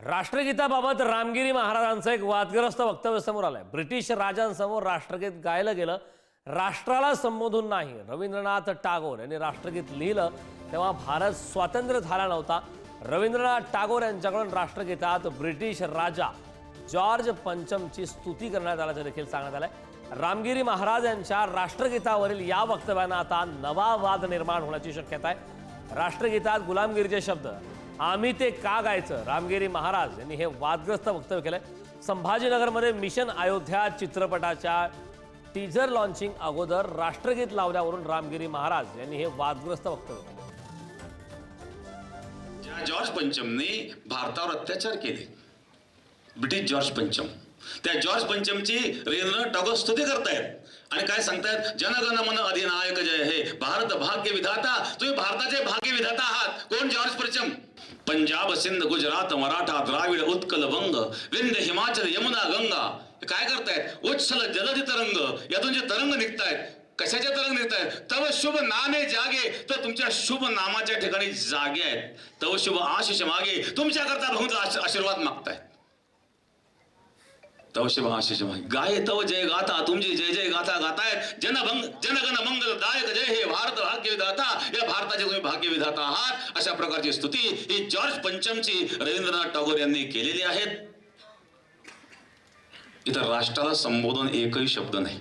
राष्ट्रगीताबाबत रामगिरी महाराजांचं एक वादग्रस्त वक्तव्य समोर आलंय। ब्रिटिश राजांसमोर राष्ट्रगीत गायलं गेलं, राष्ट्राला संबोधून नाही। रवींद्रनाथ टागोर यांनी राष्ट्रगीत लिहिलं तेव्हा भारत स्वातंत्र्य झाला नव्हता। रवींद्रनाथ टागोर यांच्याकडून राष्ट्रगीतात ब्रिटिश राजा जॉर्ज पंचमची स्तुती करण्यात आल्याचं देखील सांगण्यात आलंय। रामगिरी महाराज यांच्या राष्ट्रगीतावरील या वक्तव्यानं आता नवा वाद निर्माण होण्याची शक्यता आहे। राष्ट्रगीतात गुलामगिरीचे शब्द आम्ही ते का गायचं, रामगिरी महाराज यांनी हे वादग्रस्त वक्तव्य केलंय। संभाजीनगरमध्ये मिशन अयोध्या चित्रपटाच्या टीजर लॉन्चिंग अगोदर राष्ट्रगीत लावल्यावरून रामगिरी महाराज यांनी हे वादग्रस्त वक्तव्य केलं। जॉर्ज पंचमने भारतावर अत्याचार केले, ब्रिटिश जॉर्ज पंचम, त्या जॉर्ज पंचमची रवींद्रनाथ टागोर स्तुती करतायत आणि काय सांगतायत, जनगण मन अधिनायक जय हे, भारत भाग्य विधाता, तुम्ही भारताचे भाग्य विधाता आहात। कोण? जॉर्ज पंचम। पंजाब सिंध गुजरात मराठा द्राविड उत्कल वंग विंध्य हिमाचल यमुना गंगा, काय करतायत? उच्छल जलधि तरंग, यातून जे तरंग निघतायत, कशाचे तरंग निघतायत? तव शुभ नामे जागे, तर तुमच्या शुभ नामाच्या ठिकाणी जागे आहेत। तव शुभ आशिष मागे, तुमच्याकरता बहुत आशीर्वाद मागतायत। तव शुभ आशिष मागे, गाये तव जय गाथा, तुमची जय जय गाथा गातायत। जनगण मंगल दायक जय हे, भारत भाग्य विधाता, या भारताचे तुम्ही भाग्य विधाता आहात। अशा प्रकारची स्तुती ही जॉर्ज पंचमची रवींद्रनाथ टागोर यांनी केलेली आहेत। इथं राष्ट्राला संबोधन एकही शब्द नाही।